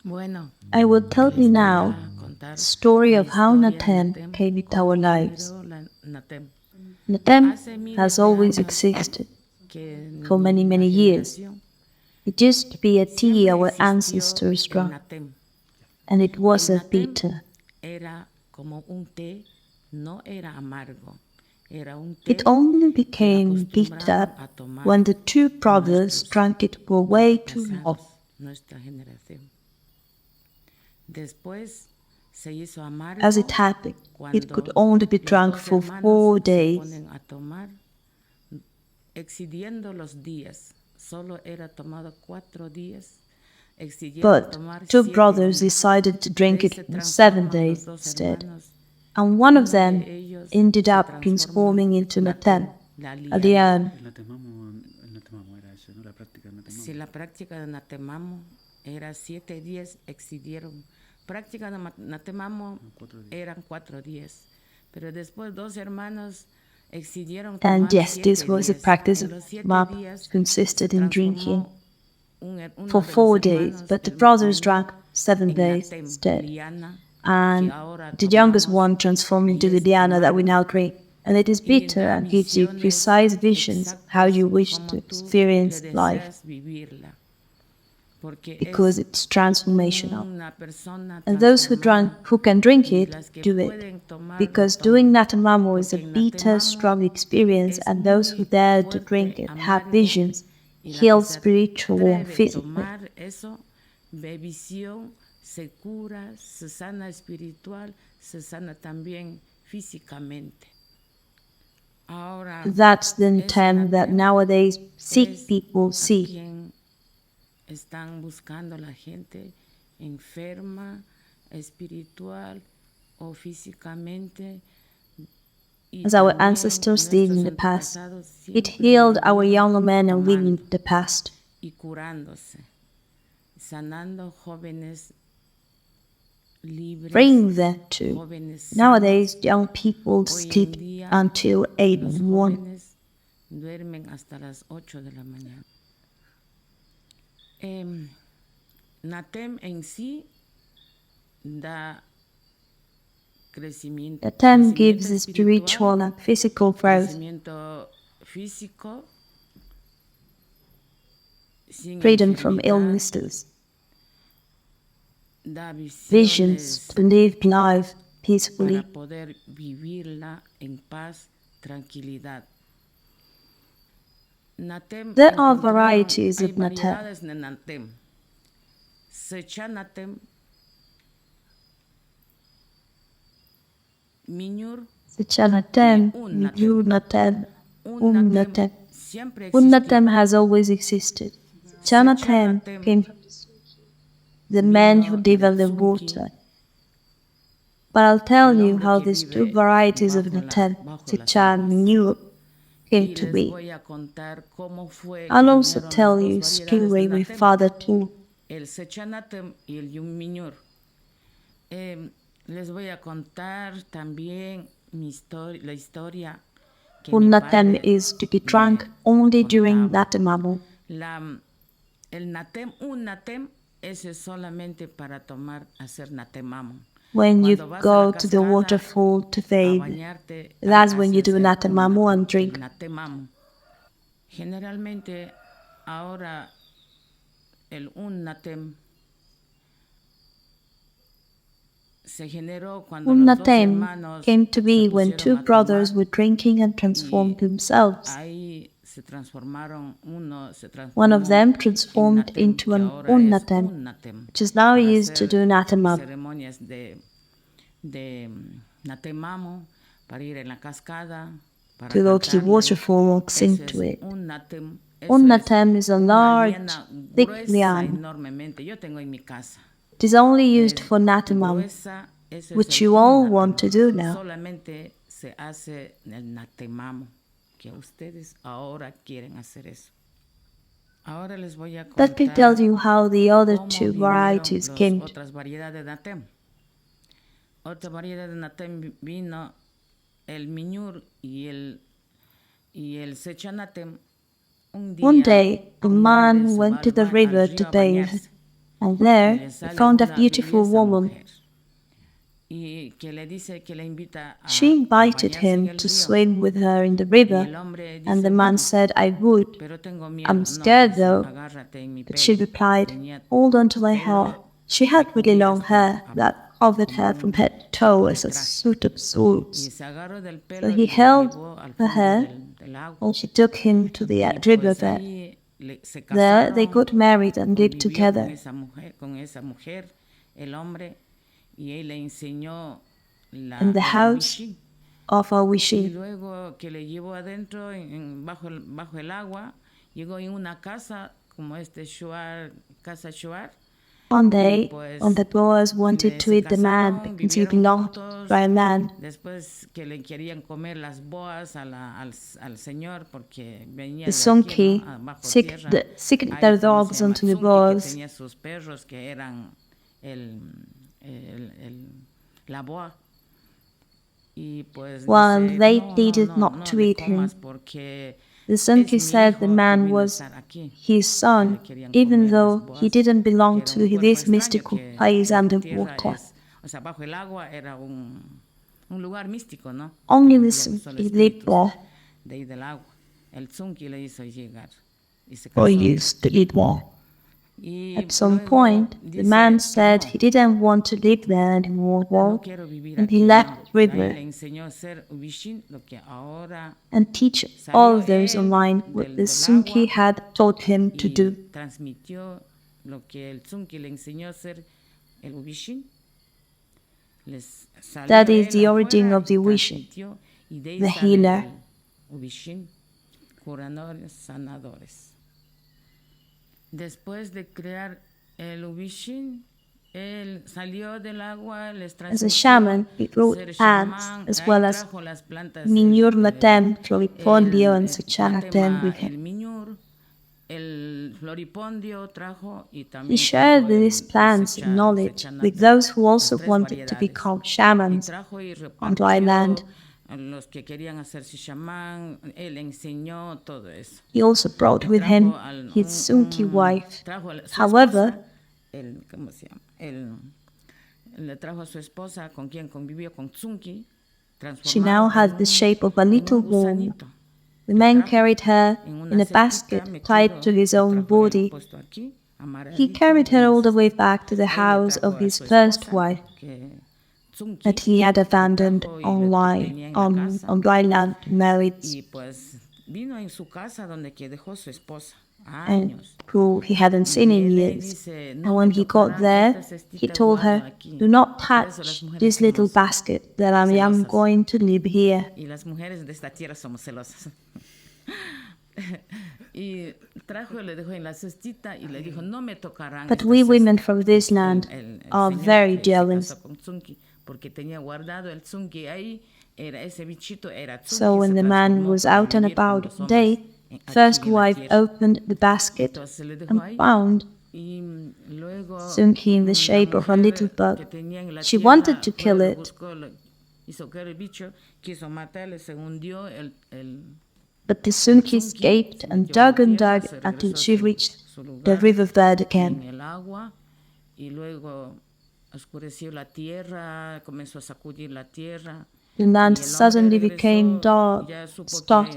Bueno, I will tell you les voy now a contar the story la of how historia de Natem Natem, came into cómo our lives. emigró la Natem. Natem Hace miles has de always años existed que for many, en la many years. generación It used to be a tea siempre our existió ancestors el drank, Natem. and it was El a Natem bitter. era como un té, no era amargo, era un It té only que lo became bitter acostumbraban a tomar when the two brothers nuestros drank it for way too long. antepasados, nuestra generación. Después se hizo As amargo it happened, it could cuando only be los drunk dos for hermanos 4 se days. ponen a tomar, excediendo los días. Solo era tomado 4 días, excedieron But tomar two 7 brothers días. decided to De drink ahí it se for 7 transforman los days dos instead, hermanos. and one of Uno them de ellos ended se up transforma transforming into Natem, Natem, la a liana. liane. El natemamo era eso, ¿no? La práctica del natemamo. Si la práctica de Natemamo era 7 días, excedieron. Práctica de Natemamo eran 4 días. Pero después dos hermanos excedieron And tomar yes, 7 this was a días. practice En of los 7 map días se consisted in drinking transformó for uno de los 4 days, hermanos, but the el más brothers menor, drank 7 en days Natem, instead. liana, que And ahora the youngest tomamos one transformed into y the es liana that we amargo now drink. And it is y bitter da and gives you visiones precise visions of how exactas you wish como to tú le experience life, deseas vivirla, porque because es it's transformational. una persona And those transformada who can drink y it, las que do it. pueden tomar lo Because doing toman, Natamamo is a porque en bitter, Natemamo strong experience, es and those who muy dare to drink fuerte, it have amargo, visions, y la que healed se spiritually and atreve a physically. tomar eso ve visión, se cura, se sana espiritual, se sana también físicamente. Ahora, That's the ese term that Natem nowadays sick es people a see. quien están buscando la gente enferma, espiritual o físicamente. Y As our también ancestors did nuestros in the past. antepasados It siempre healed lo our vinieron younger men and women tomando in the past, y curándose, sanando jóvenes libres, bringing them to. jóvenes sanos. Nowadays, young people Hoy en sleep día until 8 los in the morning. jóvenes duermen hasta las 8 de la mañana. Natem en sí da crecimiento, The term crecimiento gives espiritual, spiritual and physical growth, crecimiento físico, sin freedom from enfermedad, illnesses, da visions visiones to live life para peacefully. poder vivirla en paz, tranquilidad. Natem There are encontraron, varieties hay of Natem. variedades de Natem. Secha Natem, Miñur, Natem, un Yu Natem. Natem, Natem. Siempre Natem existió. has always existed. Secha Natem Natem came from the men who vino live de on the Tsunki, water. But I'll tell el you hombre how que these two vive varieties of bajo Natem, las Sichan aguas. and Yu, came Y to les be. voy a contar cómo fue que I'll also vinieron las tell dos you a variedades story de my Natem, father too. el Secanatem y el Yumiñur. Les voy a contar también la historia que mi Natem padre is to be drunk only during contaba. Natemamu. El Natem, un Natem, ese es solamente para tomar, hacer Natemamo. When you Cuando vas a go la to the cascada waterfall to a bathe, bañarte, that's when you haces do Natemamu and el drink. Natemamo. Generalmente ahora un Natem se generó cuando los dos Natem hermanos came to be se when two pusieron a brothers tomar were drinking and transformed y themselves. ahí se transformaron, uno se One of transformó them en transformed Natem, into que an ahora es Natem, un Natem, which is now para used to hacer do Natemam, ceremonias de Natemamo, para ir en la cascada, para to go to the cantarle. waterfall and sing Ese to es it. un Natem. Eso es Natem is a una large, liana thick gruesa liane. enormemente. Yo tengo en mi casa. It is only used for Natemam, Gruesa, ese es which el you un all Natem. want to do now. Solamente se hace el Natemamo, que ustedes ahora quieren hacer eso. Ahora les voy a contar Let me tell you how the other cómo two vinieron varieties came. otras variedades de Natem. Otra variedad de Natem vino el Miñur y el Secanatem. One day, a man went to the river to bathe. And there he found a beautiful woman. She invited him to swim with her in the river, and the man said, I would. I'm scared though. But she replied, hold on to my hair. She had really long hair that covered her from head to toe as a suit of sorts. So he held her hair, and she took him to the riverbed. There they got married and lived together. In the house of a wishing. One day, when the boys wanted to eat the man because he belonged to Ruymán, the Sunki sicked their dogs onto the boys. While they pleaded not to eat him, the Sunki said the man was his son, even though he didn't belong to this mystical place underwater. Only the Sunki lived there. Or used to live there. At some point, the man said he didn't want to live there anymore, and he left the river and teach all of those online what the Sunki had taught him to do. That is the origin of the wishing, the healer. Después de crear el Ubishin, él salió del agua, les As a shaman, he brought plants as well as Minur Natem, Floripondio, and Natem with him. He shared these plants and knowledge with those who also wanted to become shamans on dry land. He also brought with him his Sunki wife. However, she now had the shape of a little worm. The man carried her in a basket tied to his own body. He carried her all the way back to the house of his first wife that he had abandoned on dry land, married, and who he hadn't seen in years. And when he got there, he told her, do not touch this little basket, that I am going to live here. But we women from this land are very jealous. So when the man was out and about one day, first wife opened the basket and found Sunki in the shape of a little bug. She wanted to kill it, but the Sunki escaped and dug until she reached the riverbed again. The land suddenly became dark, stopped.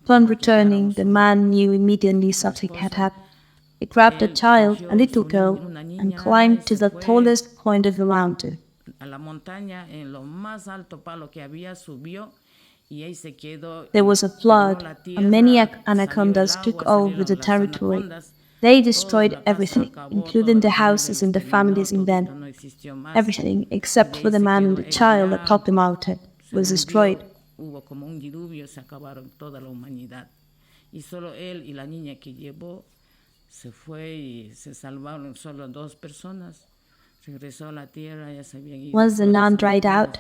Upon returning, the man knew immediately something had happened. He grabbed a child, a little girl, and climbed to the tallest point of the mountain. There was a flood, and many anacondas took over the territory. They destroyed everything, including the houses and the families in them. Everything, except for the man and the child atop the mountain, was destroyed. Once the land dried out,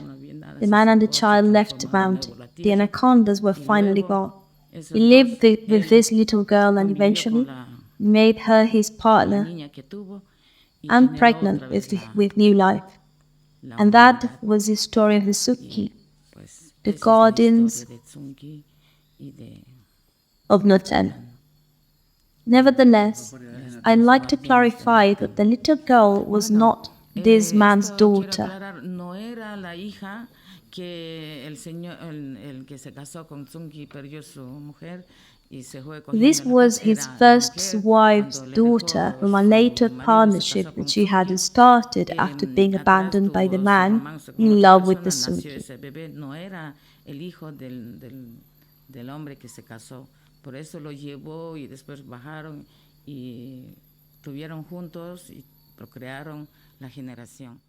the man and the child left the mountain. The anacondas were finally gone. He lived with this little girl and eventually made her his partner and pregnant with new life. And that was the story of the Sunki, the guardians of Natem. Nevertheless, I'd like to clarify that the little girl was not this man's daughter. No era la hija que el señor, el que se casó con Tsunki perdió su mujer. This was his first wife's daughter from a later partnership that she had started after being abandoned by the man in love with the Tsunki. Ese bebé no era el hijo del hombre que se casó. Por eso lo llevó y después bajaron y estuvieron juntos y procrearon la generación.